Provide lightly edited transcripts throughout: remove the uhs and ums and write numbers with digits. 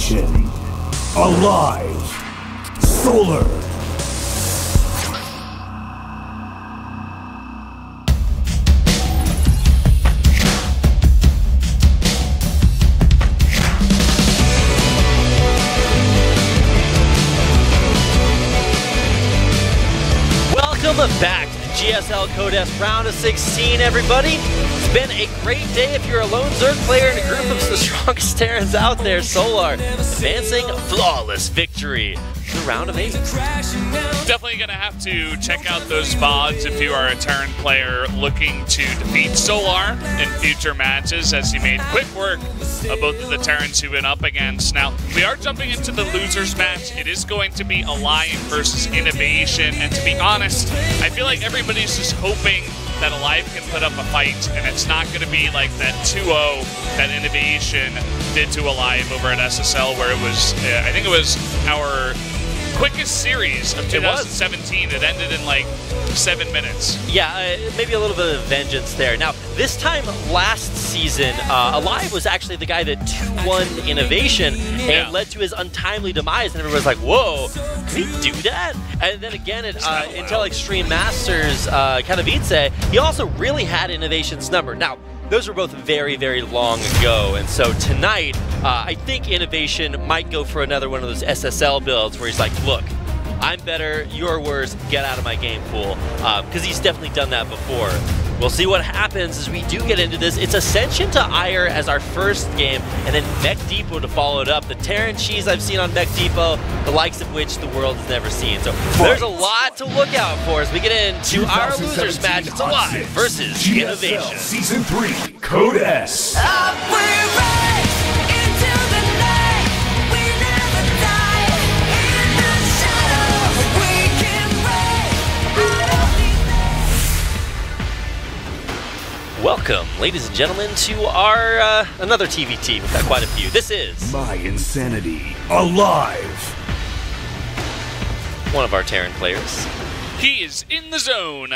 INnoVation, aLive, Solar. Welcome back to the GSL Codesk round of 16, everybody. It's been a great day if you're a lone Zerg player in a group of the strongest Terrans out there. Solar advancing a flawless victory to the round of 8. Definitely going to have to check out those VODs if you are a Terran player looking to defeat Solar in future matches, as he made quick work of both of the Terrans who went up against. Now, we are jumping into the losers match. It is going to be aLive versus INnoVation, and to be honest, I feel like everybody's just hoping that aLive can put up a fight, and it's not going to be like that 2-0 that INnoVation did to aLive over at SSL, where it was, I think it was our quickest series of 2017. It ended in like 7 minutes. Yeah, maybe a little bit of vengeance there. Now, this time last season, aLive was actually the guy that 2-1 INnoVation and led to his untimely demise, and everyone was like, whoa, can he do that? And then again at Intel Extreme Masters, Katowice, he also really had INnoVation's number. Now, those were both very, very long ago, and so tonight, I think INnoVation might go for another one of those SSL builds where he's like, look, I'm better, you're worse, get out of my game pool, because he's definitely done that before. We'll see what happens as we do get into this. It's Ascension to Ire as our first game, and then Mech Depot to follow it up. The Terran cheese I've seen on Mech Depot, the likes of which the world has never seen. So there's a lot to look out for as we get into our losers match. It's aLive versus INnoVation. Season 3, Code S. Welcome, ladies and gentlemen, to our another TVT. We've got quite a few. This is My Insanity, aLive. One of our Terran players. He is in the zone.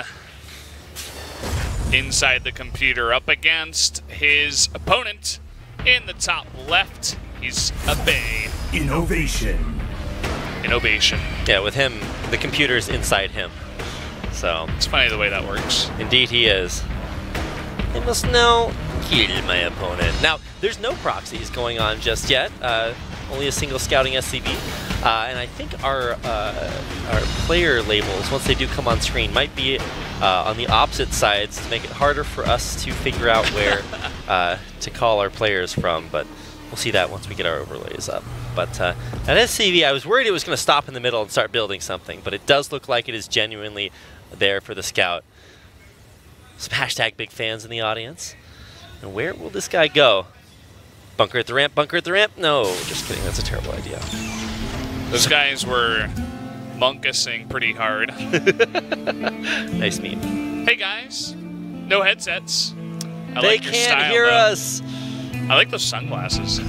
Inside the computer, up against his opponent in the top left. He's a Bay. INnoVation. INnoVation. Yeah, with him, the computer's inside him. So it's funny the way that works. Indeed, he is. I must now kill my opponent. Now, there's no proxies going on just yet. Only a single scouting SCV. And I think our player labels, once they do come on screen, might be on the opposite sides to make it harder for us to figure out where to call our players from. But we'll see that once we get our overlays up. But that SCV, I was worried it was going to stop in the middle and start building something. But it does look like it is genuinely there for the scout. Some hashtag big fans in the audience. And where will this guy go? Bunker at the ramp, bunker at the ramp? No, just kidding. That's a terrible idea. Those guys were monkasing pretty hard. Nice meme. Hey guys, no headsets. I they like your can't style, hear though. us. I like those sunglasses.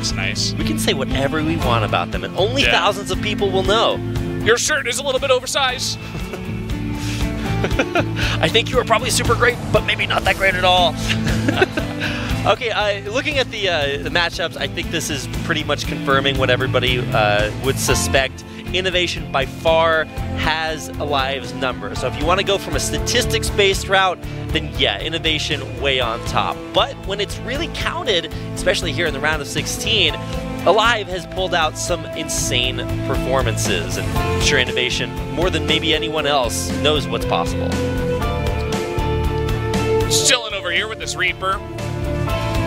It's nice. We can say whatever we want about them, and only thousands of people will know. Your shirt is a little bit oversized. I think you are probably super great, but maybe not that great at all. Okay, looking at the matchups, I think this is pretty much confirming what everybody would suspect. INnoVation by far has aLive's number. So if you want to go from a statistics-based route, then yeah, INnoVation way on top. But when it's really counted, especially here in the round of 16, aLive has pulled out some insane performances, and I'm sure INnoVation, more than maybe anyone else, knows what's possible. Chilling over here with this Reaper,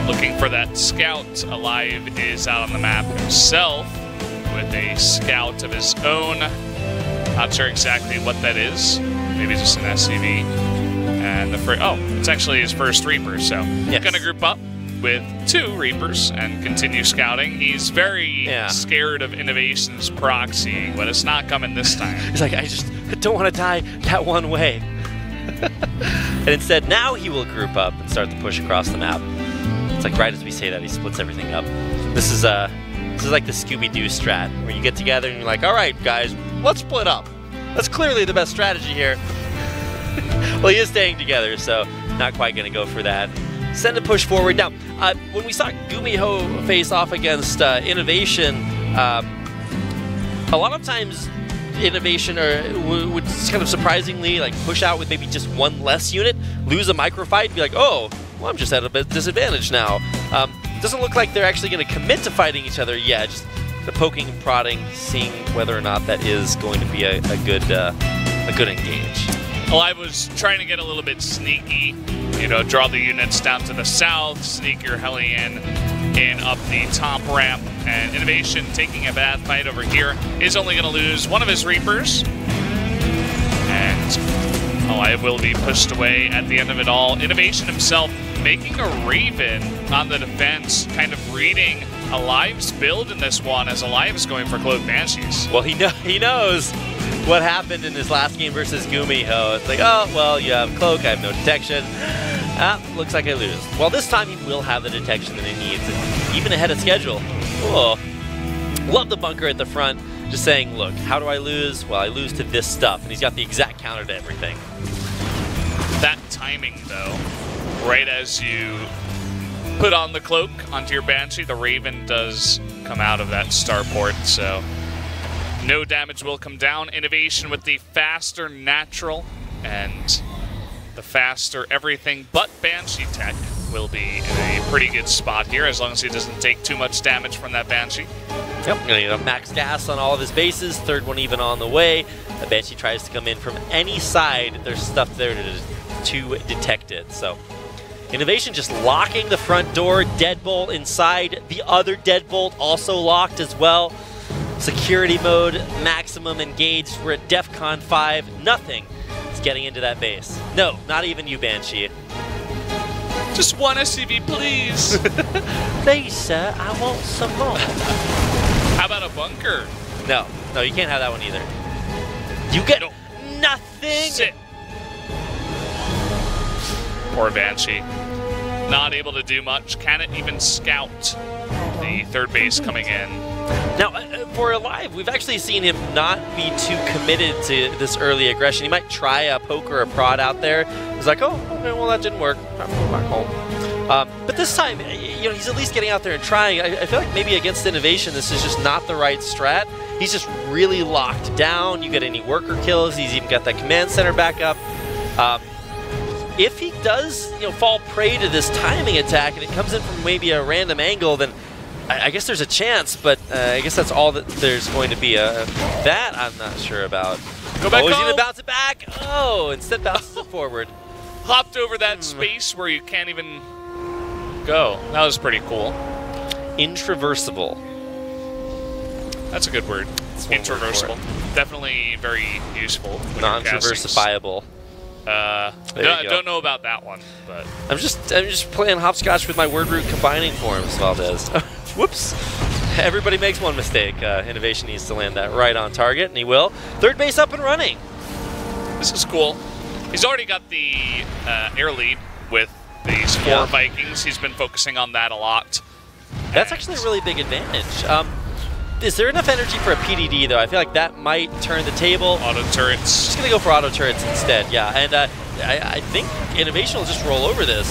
looking for that scout. aLive is out on the map himself with a scout of his own. Not sure exactly what that is. Maybe just an SCV. And it's actually his first Reaper, so yes. Gonna group up with 2 Reapers and continue scouting. He's very scared of INnoVation's proxying, but it's not coming this time. He's like, I just don't want to die that one way. And instead, now he will group up and start the push across the map. It's like right as we say that, he splits everything up. This is like the Scooby-Doo strat, where you get together and you're like, all right, guys, let's split up. That's clearly the best strategy here. Well, he is staying together, so not quite going to go for that. send a push forward. Now, when we saw Gumiho face off against INnoVation, a lot of times INnoVation would kind of surprisingly like push out with maybe just one less unit, lose a microfight, and be like, oh, well, I'm just at a bit disadvantage now. Doesn't look like they're actually going to commit to fighting each other yet. Just the poking and prodding, seeing whether or not that is going to be a good engage. aLive was trying to get a little bit sneaky, you know, draw the units down to the south, sneak your heli in up the top ramp, and INnoVation taking a bad fight over here is only going to lose one of his Reapers, and aLive will be pushed away at the end of it all. INnoVation himself making a Raven on the defense, kind of reading aLive's build in this one as aLive is going for Cloak Banshees. Well, he knows what happened in his last game versus Gumiho. It's like, oh, well, you have Cloak, I have no detection. Looks like I lose. Well, this time he will have the detection that he needs, and even ahead of schedule. Oh, love the bunker at the front, just saying, look, how do I lose? Well, I lose to this stuff, and he's got the exact counter to everything. That timing, though, right as you put on the Cloak onto your Banshee, the Raven does come out of that starport, so no damage will come down. INnoVation with the faster natural and the faster everything but Banshee tech will be in a pretty good spot here as long as he doesn't take too much damage from that Banshee. Yep, gonna get a max gas on all of his bases, third one even on the way. The Banshee tries to come in from any side. There's stuff there to detect it, so INnoVation just locking the front door, deadbolt inside, the other deadbolt also locked as well. Security mode, maximum engaged, we're at DEFCON 5, nothing is getting into that base. No, not even you, Banshee. Just one SCV, please. Please, sir, I want some more. How about a bunker? No, you can't have that one either. You get nothing. Sit. Poor Banshee. Not able to do much. Cannot even scout the third base coming in. Now, for aLive, we've actually seen him not be too committed to this early aggression. He might try a poke or a prod out there. He's like, oh, okay, well, that didn't work. I'm going back home. But this time, you know, he's at least getting out there and trying. I feel like maybe against INnoVation, this is just not the right strat. He's just really locked down. You get any worker kills. He's even got that command center back up. If he does, you know, fall prey to this timing attack and it comes in from maybe a random angle, then I guess there's a chance, but I guess that's all that there's going to be. That I'm not sure about. Go back. Oh, he's going to bounce it back. Oh, instead bounces it forward. Hopped over that space where you can't even go. That was pretty cool. Intraversible. That's a good word. Intraversible. Definitely very useful. Non-traversifiable. Don't know about that one, but I'm just playing hopscotch with my word root combining forms, Valdez. Whoops. Everybody makes one mistake. INnoVation needs to land that right on target, and he will. Third base up and running. This is cool. He's already got the air lead with these 4 Vikings. He's been focusing on that a lot. That's actually a really big advantage. Is there enough energy for a PDD, though? I feel like that might turn the table. Auto turrets. Just going to go for auto turrets instead, yeah. And I think INnoVation will just roll over this.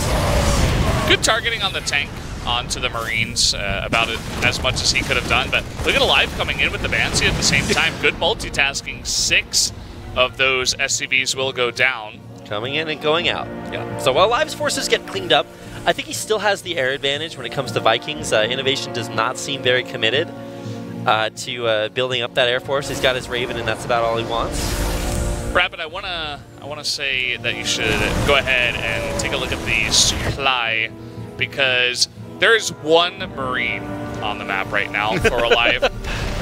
Good targeting on the tank onto the Marines, about it as much as he could have done. But look at aLive coming in with the Banshee at the same time. Good multitasking. 6 of those SCVs will go down. Coming in and going out. Yeah. So while aLive's forces get cleaned up, I think he still has the air advantage when it comes to Vikings. INnoVation does not seem very committed to building up that air force. He's got his Raven, and that's about all he wants. Rabbit, I wanna say that you should go ahead and take a look at the supply, because there is 1 Marine on the map right now for aLive.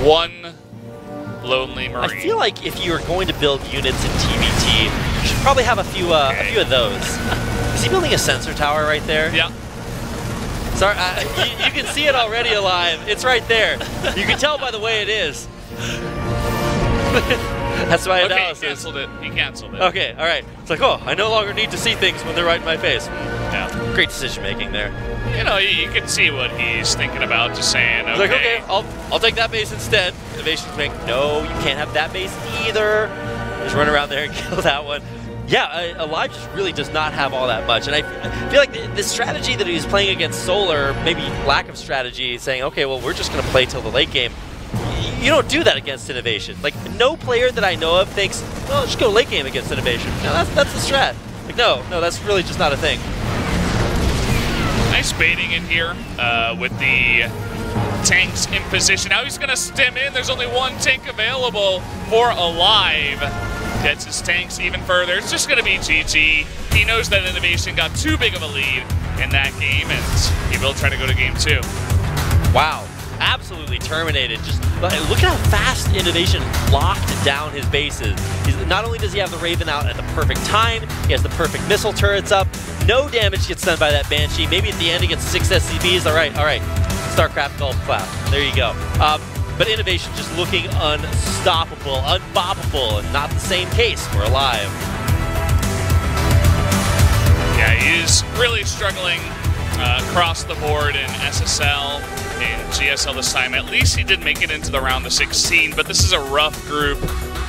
1 lonely Marine. I feel like if you are going to build units in TVT, you should probably have a few of those. Is he building a sensor tower right there? Yeah. Sorry, you can see it already aLive. It's right there. You can tell by the way it is. That's my analysis. He canceled it. He canceled it. Okay, all right. It's like, oh, I no longer need to see things when they're right in my face. Yeah. Great decision making there. You know, you can see what he's thinking about. Just saying, okay. Like, okay, I'll take that base instead. INnoVation's like, no, you can't have that base either. Just run around there and kill that one. Yeah, aLive just really does not have all that much. And I feel like the strategy that he was playing against Solar, maybe lack of strategy, saying, okay, well, we're just going to play till the late game. You don't do that against INnoVation. Like, no player that I know of thinks, oh, just go late game against INnoVation. No, that's the strat. Like, no, that's really just not a thing. Nice baiting in here with the tanks in position. Now he's going to stem in. There's only one tank available for aLive. Gets his tanks even further. It's just going to be GG. He knows that INnoVation got too big of a lead in that game, and he will try to go to game 2. Wow. Absolutely terminated. Just look at how fast INnoVation locked down his bases. Not only does he have the Raven out at the perfect time, he has the perfect missile turrets up. No damage gets done by that Banshee. Maybe at the end he gets 6 SCVs. All right. StarCraft Golf Clap. There you go. But INnoVation just looking unstoppable, unboppable, and not the same case for aLive. Yeah, he is really struggling across the board in SSL, in GSL this time. At least he did make it into the round of 16, but this is a rough group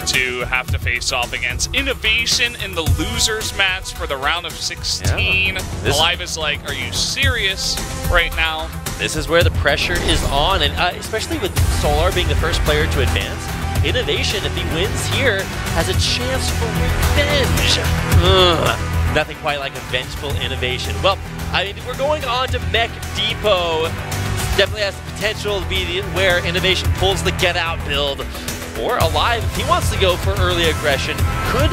to have to face off against. INnoVation in the losers match for the round of 16. Yeah. aLive is like, are you serious right now? This is where the pressure is on, and especially with Solar being the first player to advance, INnoVation, if he wins here, has a chance for revenge. Nothing quite like a vengeful INnoVation. Well, I mean, we're going on to Mech Depot. Definitely has the potential to be where INnoVation pulls the get out build. Or aLive, if he wants to go for early aggression, could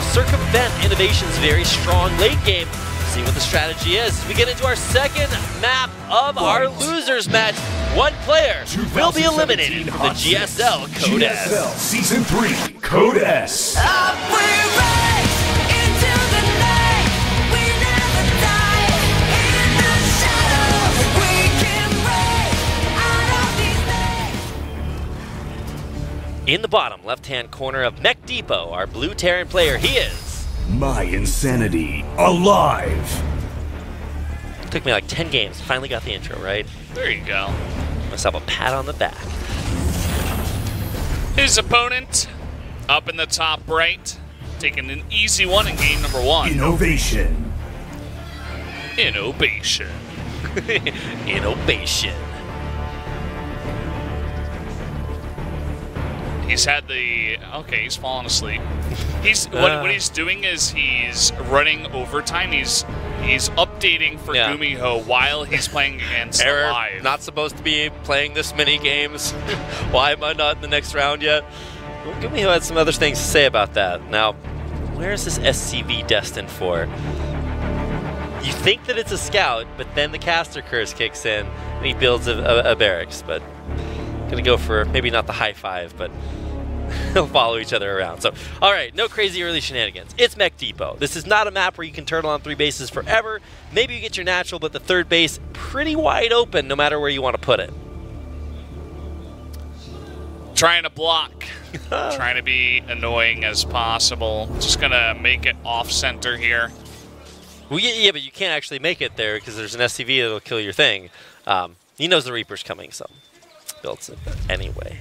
circumvent INnoVation's very strong late game. See what the strategy is. We get into our second map of our losers match. One player will be eliminated from the GSL Code S. GSL Season 3 Code S. In the bottom left-hand corner of Mech Depot, our blue Terran player, he is... My Insanity, aLive. Took me like 10 games, finally got the intro right. There you go. Myself a pat on the back. His opponent, up in the top right, taking an easy one in game number 1. INnoVation. INnoVation. INnoVation. He's had the... Okay, he's fallen asleep. What he's doing is he's running overtime. He's updating for Gumiho while he's playing against aLive. Not supposed to be playing this many games. Why am I not in the next round yet? Well, Gumiho had some other things to say about that. Now, where is this SCV destined for? You think that it's a scout, but then the caster curse kicks in and he builds a barracks. But gonna go for maybe not the high five, but they'll follow each other around. So, all right, no crazy early shenanigans. It's Mech Depot. This is not a map where you can turtle on 3 bases forever. Maybe you get your natural, but the 3rd base pretty wide open no matter where you want to put it. Trying to block. Trying to be annoying as possible. Just gonna make it off-center here. Well, yeah, but you can't actually make it there because there's an SCV that'll kill your thing. He knows the Reaper's coming, so builds it anyway.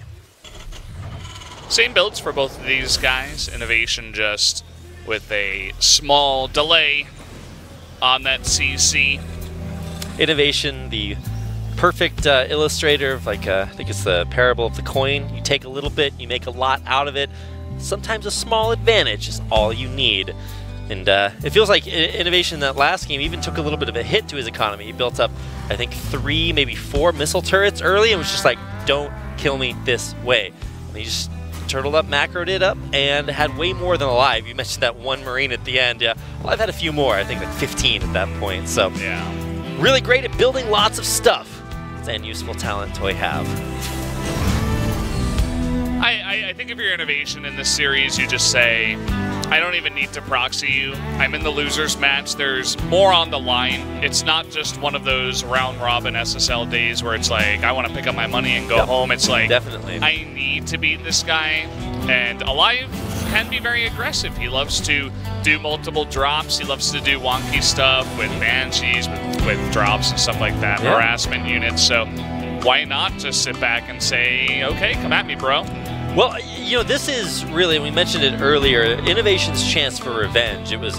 Same builds for both of these guys. INnoVation just with a small delay on that CC. INnoVation, the perfect illustrator of, like, I think it's the parable of the coin. You take a little bit, you make a lot out of it. Sometimes a small advantage is all you need. And it feels like INnoVation that last game even took a little bit of a hit to his economy. He built up, I think, 3, maybe 4 missile turrets early and was just like, don't kill me this way. And he just turtled up, macroed it up, and had way more than aLive. You mentioned that 1 Marine at the end. Yeah, well, I've had a few more. I think like 15 at that point. So yeah, really great at building lots of stuff. And useful talent to have. I think if you're INnoVation in this series, you just say, I don't even need to proxy you. I'm in the losers match. There's more on the line. It's not just one of those round-robin SSL days where it's like, I want to pick up my money and go home. It's like, definitely, I need to beat this guy. And aLive can be very aggressive. He loves to do multiple drops. He loves to do wonky stuff with Banshees, with drops and stuff like that, harassment units. So why not just sit back and say, okay, come at me, bro. Well, you know, this is really, we mentioned it earlier, INnoVation's chance for revenge. It was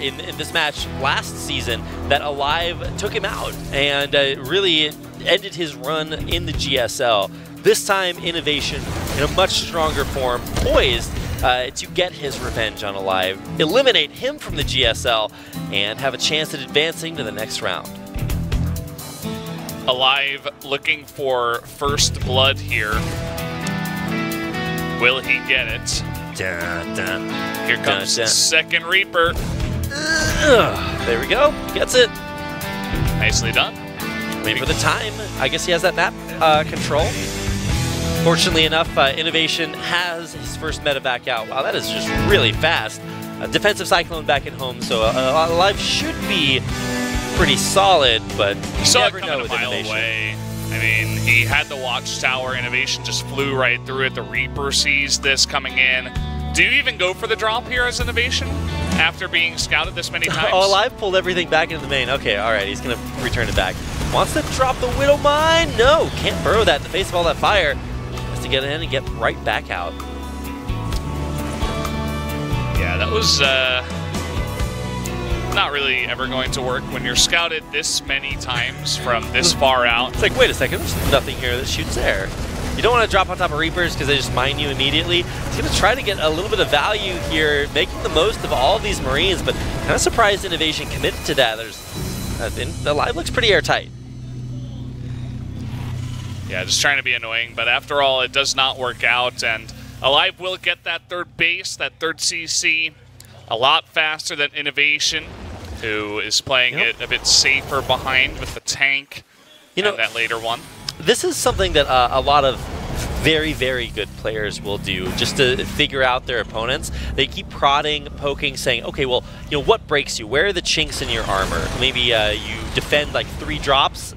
in this match last season that aLive took him out and really ended his run in the GSL. This time, INnoVation in a much stronger form, poised to get his revenge on aLive, eliminate him from the GSL, and have a chance at advancing to the next round. aLive looking for first blood here. Will he get it? Dun, dun, Here comes dun, dun. second Reaper. There we go. Gets it. Nicely done. Wait for the time. I guess he has that map control. Fortunately enough, INnoVation has his first meta back out. Wow, that is just really fast. Defensive Cyclone back at home, so aLive should be pretty solid, but you saw never it know coming with a mile INnoVation. away. I mean, he had the watchtower. INnoVation just flew right through it. The Reaper sees this coming in. Do you even go for the drop here as INnoVation after being scouted this many times? Oh, aLive pulled everything back into the main. Okay, all right, he's going to return it back. Wants to drop the Widow Mine? No, can't burrow that in the face of all that fire. Has to get in and get right back out. Yeah, that was not really ever going to work when you're scouted this many times from this far out. It's like, wait a second, there's nothing here that shoots there. You don't want to drop on top of Reapers because they just mine you immediately. He's going to try to get a little bit of value here, making the most of all of these Marines, but kind of surprised INnoVation committed to that. aLive looks pretty airtight. Yeah, just trying to be annoying, but after all, it does not work out, and aLive will get that third base, that third CC, a lot faster than INnoVation, who is playing it a bit safer behind with the tank and that later one. This is something that a lot of very, very good players will do just to figure out their opponents. They keep prodding, poking, saying, okay, well, you know, what breaks you? Where are the chinks in your armor? Maybe you defend like 3 drops,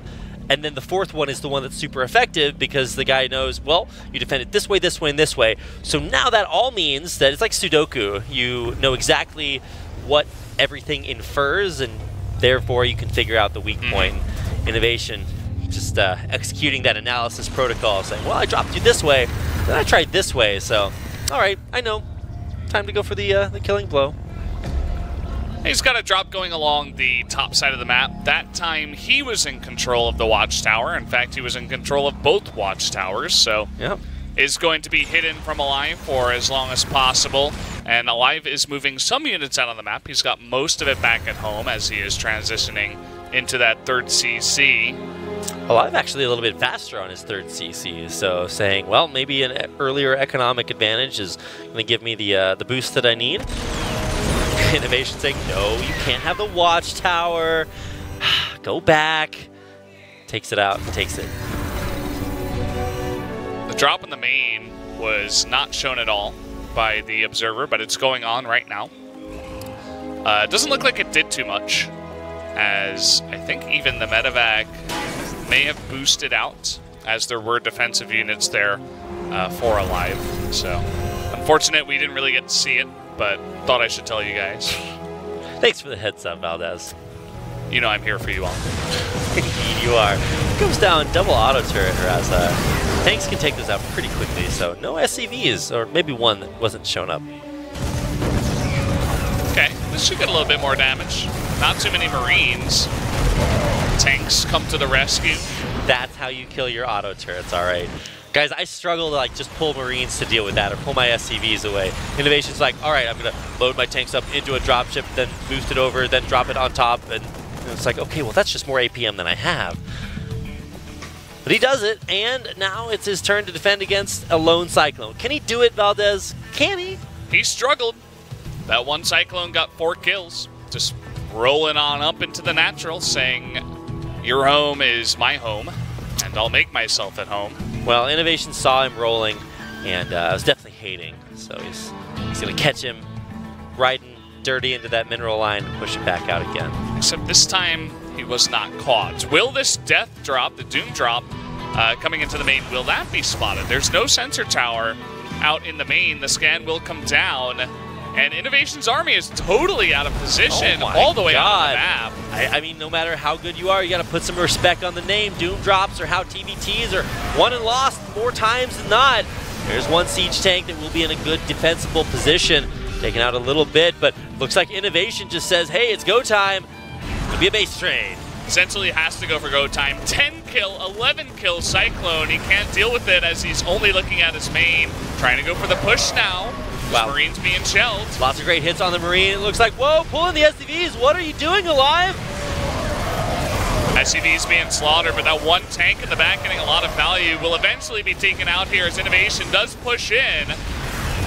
and then the 4th one is the one that's super effective because the guy knows, well, you defend it this way, and this way. So now that all means that it's like Sudoku. You know exactly what everything infers, and therefore you can figure out the weak point. INnoVation just executing that analysis protocol, saying, well, I dropped you this way, then I tried this way, so, all right, I know. Time to go for the killing blow. He's got a drop going along the top side of the map. That time, he was in control of the watchtower. In fact, he was in control of both watchtowers, so is going to be hidden from aLive for as long as possible. And aLive is moving some units out on the map. He's got most of it back at home as he is transitioning into that third CC. aLive actually a little bit faster on his third CC, so saying, well, maybe an earlier economic advantage is going to give me the boost that I need. INnoVation saying, no, you can't have the watchtower. Go back. Takes it out and takes it. The drop in the main was not shown at all by the observer, but it's going on right now. It doesn't look like it did too much, as I think even the medevac may have boosted out, as there were defensive units there for aLive. So, unfortunate we didn't really get to see it, but thought I should tell you guys. Thanks for the heads up, Valdez. You know I'm here for you all. Indeed you are. Goes down double auto turret, whereas tanks can take those out pretty quickly, so no SCVs, or maybe one that wasn't shown up. Okay, this should get a little bit more damage. Not too many Marines. Tanks come to the rescue. That's how you kill your auto turrets, all right. Guys, I struggle to like just pull Marines to deal with that or pull my SCVs away. INnoVation's like, all right, I'm gonna load my tanks up into a dropship, then boost it over, then drop it on top, and it's like, okay, well that's just more APM than I have. But he does it, and now it's his turn to defend against a lone Cyclone. Can he do it, Valdez? Can he? He struggled. That one Cyclone got 4 kills. Just rolling on up into the natural, saying, your home is my home, and I'll make myself at home. Well, INnoVation saw him rolling, and I was definitely hating. So he's going to catch him riding dirty into that mineral line and push it back out again. Except this time, he was not caught. Will this death drop, the Doom drop, coming into the main, will that be spotted? There's no sensor tower out in the main. The scan will come down, and INnoVation's army is totally out of position all the way out of the map. I mean, no matter how good you are, you got to put some respect on the name. Doom drops or how TBTs are won and lost more times than not. There's one siege tank that will be in a good defensible position. Taken out a little bit, but looks like INnoVation just says, hey, it's go time. It'll be a base trade. Essentially has to go for go time. 10 kill, 11 kill Cyclone. He can't deal with it as he's only looking at his main. Trying to go for the push now. Wow. Marine's being shelled. Lots of great hits on the Marine. It looks like, whoa, pulling the SCVs. What are you doing, aLive? SCV's being slaughtered, but that one tank in the back getting a lot of value will eventually be taken out here as INnoVation does push in.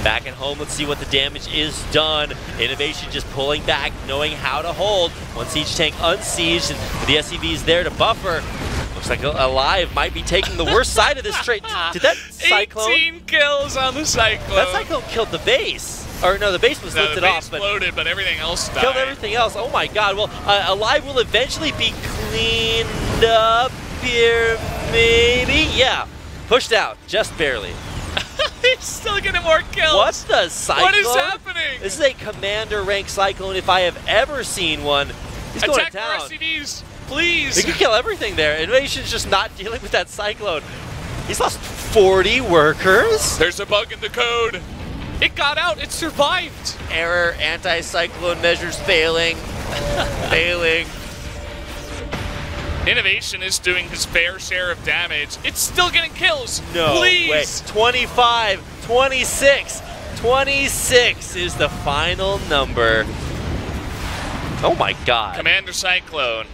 Back at home, let's see what the damage is done. INnoVation just pulling back, knowing how to hold. One siege tank unsieged, and the SCV's there to buffer. Looks like aLive might be taking the worst side of this trade. Did that Cyclone? 18 kills on the Cyclone. That Cyclone killed the base. Or no, the base was lifted off. The base exploded, but everything else died. Killed everything else. Oh my god. Well, aLive will eventually be cleaned up here, maybe? Yeah. Pushed out, just barely. He's still getting more kills. What's the Cyclone? What is happening? This is a commander rank Cyclone if I have ever seen one. He's going to town. Attack SCVs, please. He can kill everything there. INnoVation's just not dealing with that Cyclone. He's lost 40 workers. There's a bug in the code. It got out. It survived. Error. Anti-cyclone measures failing. Failing. INnoVation is doing his fair share of damage. It's still getting kills. No please. way. 25, 26. 26 is the final number. Oh my god. Commander Cyclone,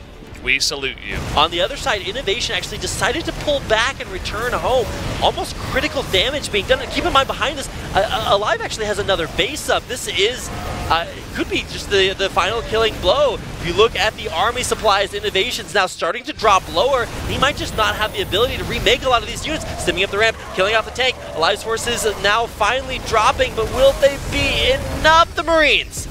we salute you. On the other side, INnoVation actually decided to pull back and return home. Almost critical damage being done. And keep in mind, behind us, aLive actually has another base up. This is, could be just the final killing blow. If you look at the army supplies, INnoVation's now starting to drop lower. He might just not have the ability to remake a lot of these units. Stimming up the ramp, killing off the tank. aLive's forces now finally dropping, but will they be enough? The Marines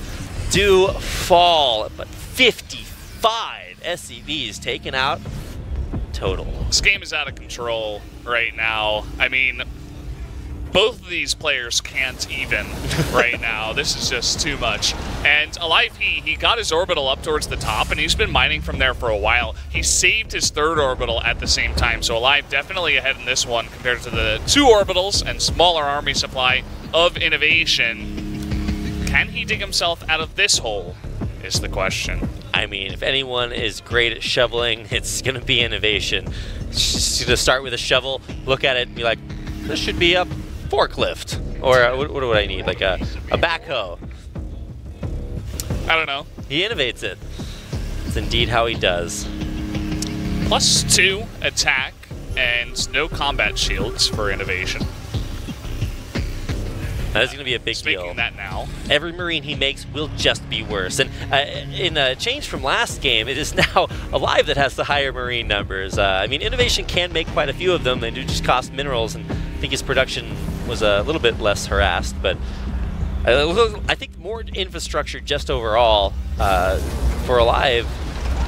do fall, but 55 SCVs taken out total. This game is out of control right now. I mean, both of these players can't even right now. This is just too much. And aLive, he got his orbital up towards the top, and he's been mining from there for a while. He saved his third orbital at the same time, so aLive definitely ahead in this one compared to the two orbitals and smaller army supply of INnoVation. Can he dig himself out of this hole is the question. I mean, if anyone is great at shoveling, it's going to be INnoVation. Just to start with a shovel, look at it and be like, this should be a forklift. Or what would I need? Like a backhoe. I don't know. He innovates it. It's indeed how he does. +2 attack and no combat shields for INnoVation. That is going to be a big deal. Speaking of that now. Every Marine he makes will just be worse. And in a change from last game, it is now aLive that has the higher Marine numbers. I mean, INnoVation can make quite a few of them. They do just cost minerals, and I think his production was a little bit less harassed. But I think more infrastructure just overall for aLive.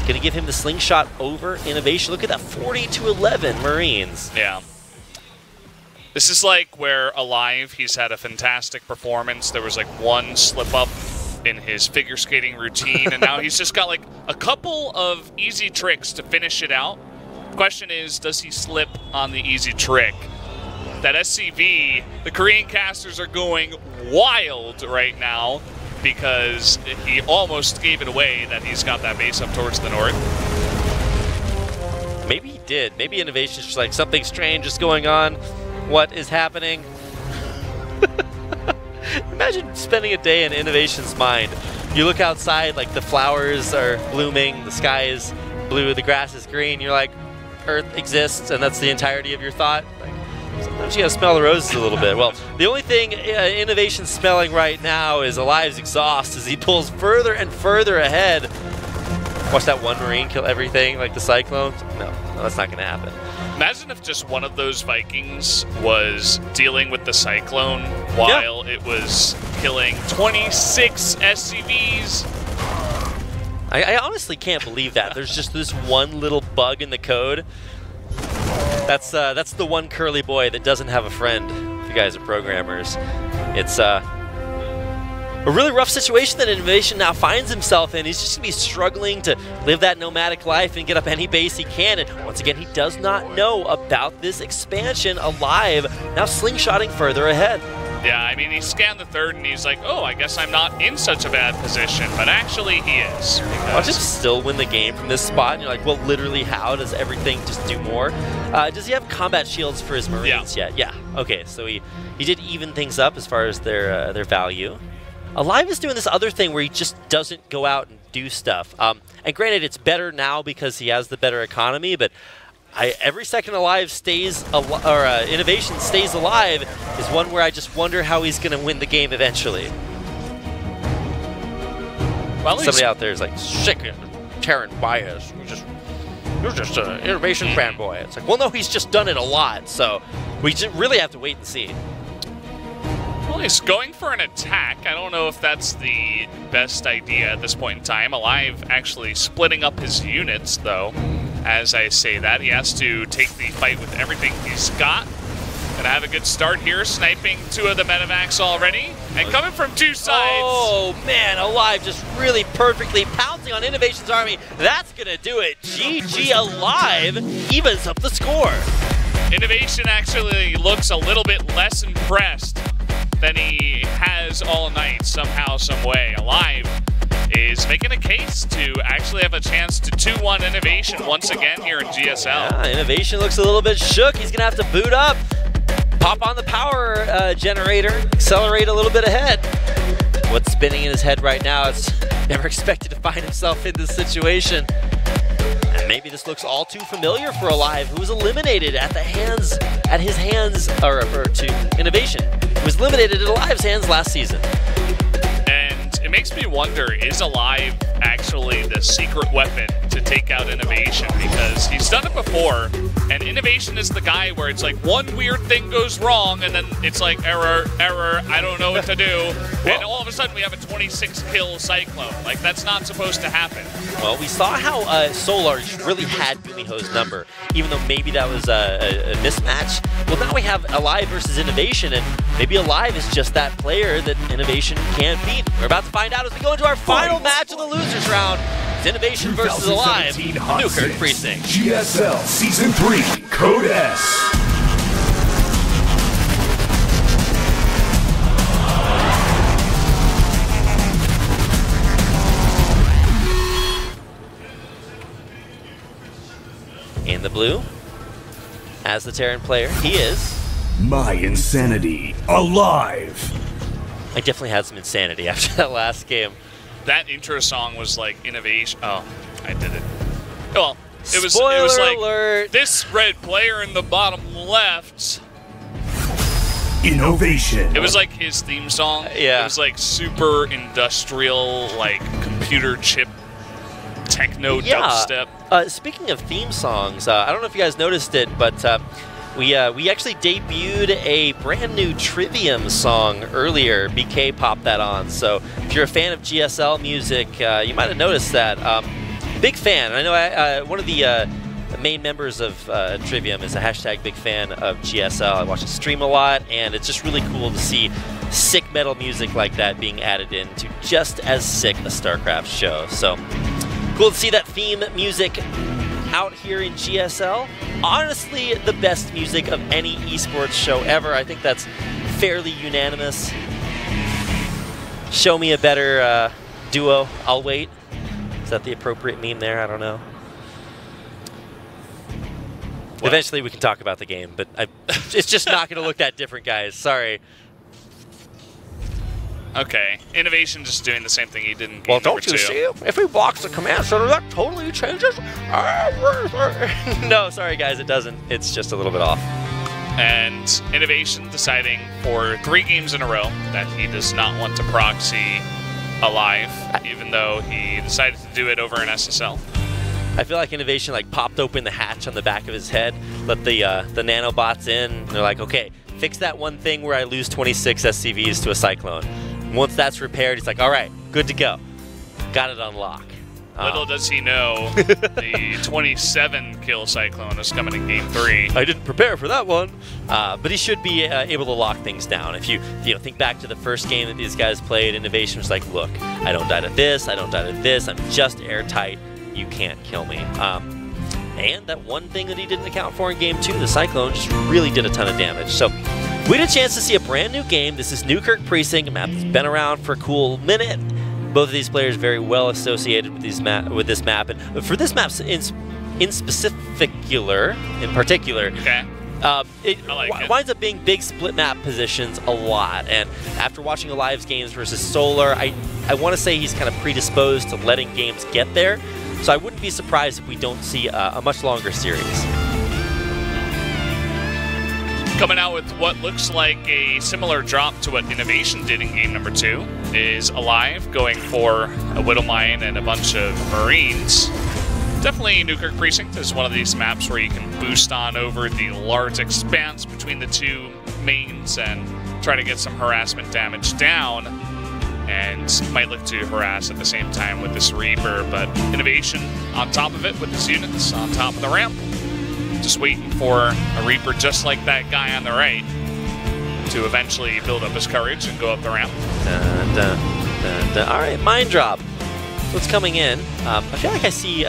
Going to give him the slingshot over INnoVation. Look at that, 40-11 Marines. Yeah. This is like where aLive, he's had a fantastic performance. There was like one slip up in his figure skating routine, and now he's just got like a couple of easy tricks to finish it out. The question is, does he slip on the easy trick? That SCV, the Korean casters are going wild right now because he almost gave it away that he's got that base up towards the north. Maybe he did. Maybe INnoVation's just like, something strange is going on. What is happening? Imagine spending a day in INnoVation's mind. You look outside, like the flowers are blooming, the sky is blue, the grass is green. You're like, Earth exists, and that's the entirety of your thought. Like, sometimes you gotta smell the roses a little bit. Well, the only thing INnoVation's smelling right now is aLive's exhaust as he pulls further and further ahead. Watch that one Marine kill everything like the Cyclone. No, that's not gonna happen. Imagine if just one of those Vikings was dealing with the Cyclone while it was killing 26 SCVs. I honestly can't believe that. There's just this one little bug in the code. That's the one curly boy that doesn't have a friend, if you guys are programmers. It's a really rough situation that INnoVation now finds himself in. He's just going to be struggling to live that nomadic life and get up any base he can. And once again, he does not know about this expansion. aLive now slingshotting further ahead. Yeah, I mean, he scanned the third and he's like, oh, I guess I'm not in such a bad position. But actually, he is. Watch him still win the game from this spot. And you're like, well, literally, how does everything just do more? Does he have combat shields for his Marines yet? Yeah. Okay, so he did even things up as far as their value. aLive is doing this other thing where he just doesn't go out and do stuff. And granted, it's better now because he has the better economy, but every second aLive stays, INnoVation stays alive is one where I just wonder how he's going to win the game eventually. Well, somebody out there is like, sick of Terran bias. You're just an INnoVation fanboy. It's like, well, no, he's just done it a lot, so we just really have to wait and see. Well, he's going for an attack. I don't know if that's the best idea at this point in time. aLive actually splitting up his units, though. As I say that, he has to take the fight with everything he's got. Gonna have a good start here, sniping two of the medevacs already, and coming from two sides. Oh man, aLive just really perfectly pouncing on INnoVation's army. That's gonna do it. GG aLive evens up the score. INnoVation actually looks a little bit less impressed than he has all night somehow, some way. aLive is making a case to actually have a chance to 2-1 INnoVation once again here in GSL. Yeah, INnoVation looks a little bit shook. He's gonna have to boot up, pop on the power generator, accelerate a little bit ahead. What's spinning in his head right now is never expected to find himself in this situation. And maybe this looks all too familiar for aLive, who was eliminated at his hands, or to INnoVation, who was eliminated at aLive's hands last season. It makes me wonder, is aLive actually the secret weapon to take out INnoVation? Because he's done it before, and INnoVation is the guy where it's like one weird thing goes wrong, and then it's like, error, I don't know what to do, and all of a sudden we have a 26-kill Cyclone. Like, that's not supposed to happen. Well, we saw how Solar really had Gumiho's number, even though maybe that was a mismatch. Well, now we have aLive versus INnoVation, and maybe aLive is just that player that INnoVation can't beat. We're about to find out as we go into our final match of the losers round. It's INnoVation versus aLive, Newkirk Precinct. GSL Season 3, Code S. In the blue, as the Terran player, he is My Insanity, aLive. I definitely had some insanity after that last game. That intro song was like INnoVation. Oh, I did it. Well, it was like alert. This red player in the bottom left. INnoVation. It was like his theme song. Yeah. It was like super industrial, like computer chip techno dubstep. Speaking of theme songs, I don't know if you guys noticed it, but we actually debuted a brand new Trivium song earlier. BK popped that on, so if you're a fan of GSL music, you might have noticed that. Big fan. I know one of the main members of Trivium is a hashtag big fan of GSL. I watch it stream a lot, and it's just really cool to see sick metal music like that being added into just as sick a StarCraft show. So cool to see that theme music out here in GSL. Honestly, the best music of any esports show ever. I think that's fairly unanimous. Show me a better duo, I'll wait. Is that the appropriate meme there? I don't know. What? Eventually we can talk about the game, but it's just not going to look that different, guys. Sorry. Okay, INnoVation just doing the same thing he did in game Well, don't you 2. see? If he blocks the command center, that totally changes. No, sorry, guys, it doesn't. It's just a little bit off. And INnoVation deciding for 3 games in a row that he does not want to proxy aLive, even though he decided to do it over in SSL. I feel like INnoVation like popped open the hatch on the back of his head, let the nanobots in, and they're like, okay, fix that one thing where I lose 26 SCVs to a Cyclone. Once that's repaired, he's like, all right, good to go. Got it on lock. Little does he know, the 27 kill Cyclone is coming in Game 3. I didn't prepare for that one, but he should be able to lock things down. If you think back to the first game that these guys played, INnoVation was like, look, I don't die to this, I don't die to this, I'm just airtight, you can't kill me. And that one thing that he didn't account for in Game 2, the Cyclone, just really did a ton of damage. So we had a chance to see a brand new game. This is Newkirk Precinct, a map that's been around for a cool minute. Both of these players very well associated with this map, and for this map in particular, okay. It winds up being big split map positions a lot. And after watching aLive's games versus Solar, I want to say he's kind of predisposed to letting games get there. So I wouldn't be surprised if we don't see a much longer series. Coming out with what looks like a similar drop to what INnoVation did in Game number 2 is aLive, going for a Widow Mine and a bunch of Marines. Definitely Newkirk Precinct is one of these maps where you can boost on over the large expanse between the two mains and try to get some harassment damage down, and might look to harass at the same time with this Reaper, but INnoVation on top of it with his units on top of the ramp. Just waiting for a Reaper just like that guy on the right to eventually build up his courage and go up the ramp. Dun, dun, dun, dun. All right, mine drop. What's coming in? I feel like I see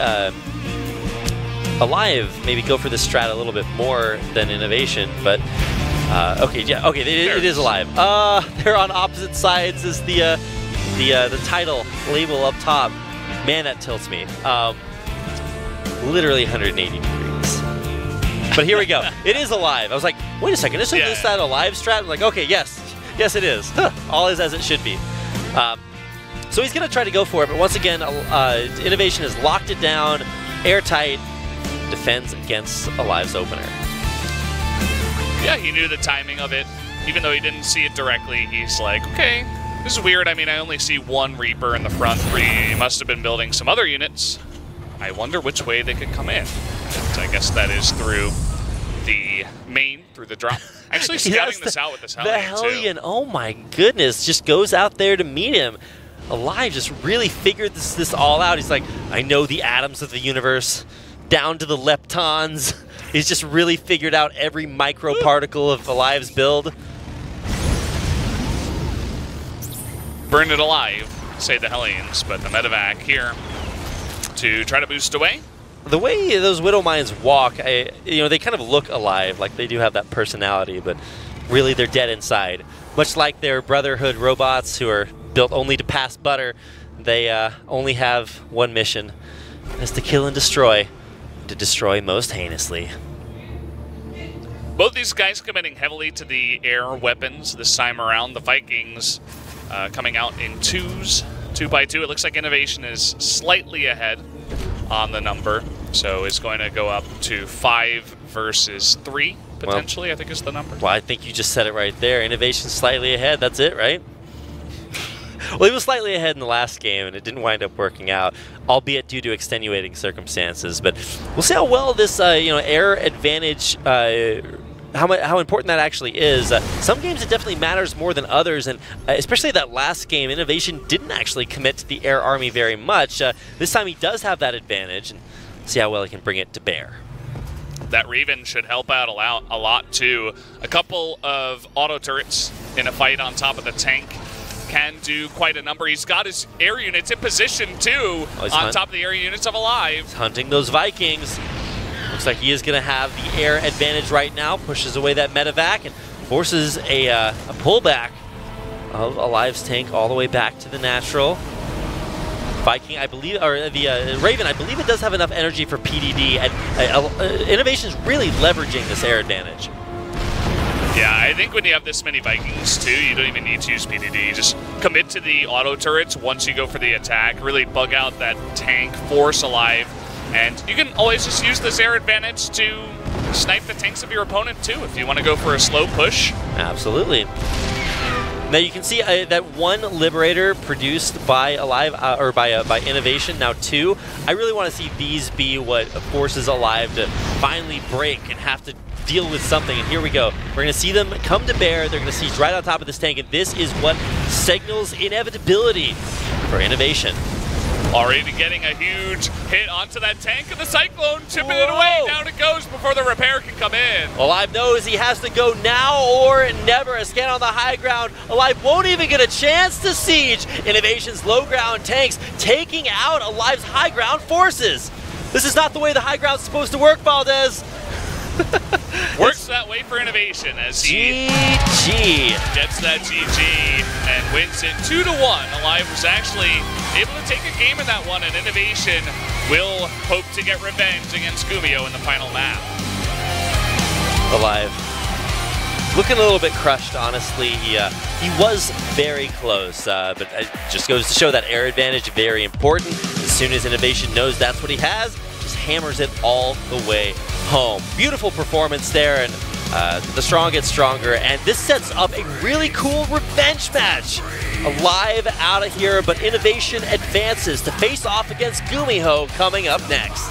aLive maybe go for this strat a little bit more than INnoVation, but okay, yeah, okay, it is aLive. They're on opposite sides as the title label up top. Man, that tilts me. Literally 180 degrees. But here we go. It is aLive. I was like, wait a second, isn't this that aLive strat? I'm like, okay, yes, it is. All is as it should be. So he's going to try to go for it, but once again, INnoVation has locked it down, airtight, defends against aLive's opener. Yeah, he knew the timing of it. Even though he didn't see it directly, he's like, okay, this is weird. I mean, I only see one Reaper in the front. He must have been building some other units. I wonder which way they could come in. And I guess that is through the main, through the drop. Actually scouting this out with this Hellion, the Hellion, oh my goodness, just goes out there to meet him. aLive just really figured this all out. He's like, I know the atoms of the universe, down to the leptons. He's just really figured out every microparticle of aLive's build. Burn it alive, say the Hellions, but the medevac here to try to boost away. The way those Widow Mines walk, they kind of look alive, like they do have that personality, but really they're dead inside. Much like their Brotherhood robots who are built only to pass butter, they only have one mission, is to kill and destroy, to destroy most heinously. Both these guys committing heavily to the air weapons this time around. The Vikings coming out in 2s, 2x2. It looks like INnoVation is slightly ahead on the number, so it's going to go up to 5 versus 3, potentially, I think is the number. Well, I think you just said it right there. INnoVation's slightly ahead, that's it, right? Well, he was slightly ahead in the last game, and it didn't wind up working out, albeit due to extenuating circumstances. But we'll see how well this, air advantage, how important that actually is. Some games it definitely matters more than others, and especially that last game, INnoVation didn't actually commit to the air army very much. This time he does have that advantage, and see how well he can bring it to bear. That Raven should help out a lot too. A couple of auto turrets in a fight on top of the tank can do quite a number. He's got his air units in position too, on top of the air units of aLive. He's hunting those Vikings. Looks like he is going to have the air advantage right now. Pushes away that medevac and forces a pullback of aLive's tank all the way back to the natural. Viking, I believe, or the Raven, I believe it does have enough energy for PDD, and INnoVation's really leveraging this air advantage. Yeah, I think when you have this many Vikings too, you don't even need to use PDD. Just commit to the auto turrets once you go for the attack. Really bug out that tank, force aLive, and you can always just use this air advantage to snipe the tanks of your opponent too if you want to go for a slow push. Absolutely. Now you can see that one Liberator produced by aLive, or by INnoVation, now 2. I really want to see these be what forces aLive to finally break and have to deal with something, and here we go. We're going to see them come to bear. They're going to siege right on top of this tank, and this is what signals inevitability for INnoVation. Already getting a huge hit onto that tank, and the Cyclone chipping it away. Down it goes before the repair can come in. aLive knows he has to go now or never. A scan on the high ground. aLive won't even get a chance to siege INnoVation's low ground tanks, taking out aLive's high ground forces. This is not the way the high ground's supposed to work, Valdez. Works that way for INnoVation as he gets that GG and wins it 2-1. aLive was actually able to take a game in that one, and INnoVation will hope to get revenge against Gumio in the final map. aLive looking a little bit crushed, honestly. He was very close, but it just goes to show that air advantage very important. As soon as INnoVation knows that's what he has, just hammers it all the way home. Beautiful performance there, and the strong get stronger, and this sets up a really cool revenge match. aLive out of here, but INnoVation advances to face off against Gumio coming up next.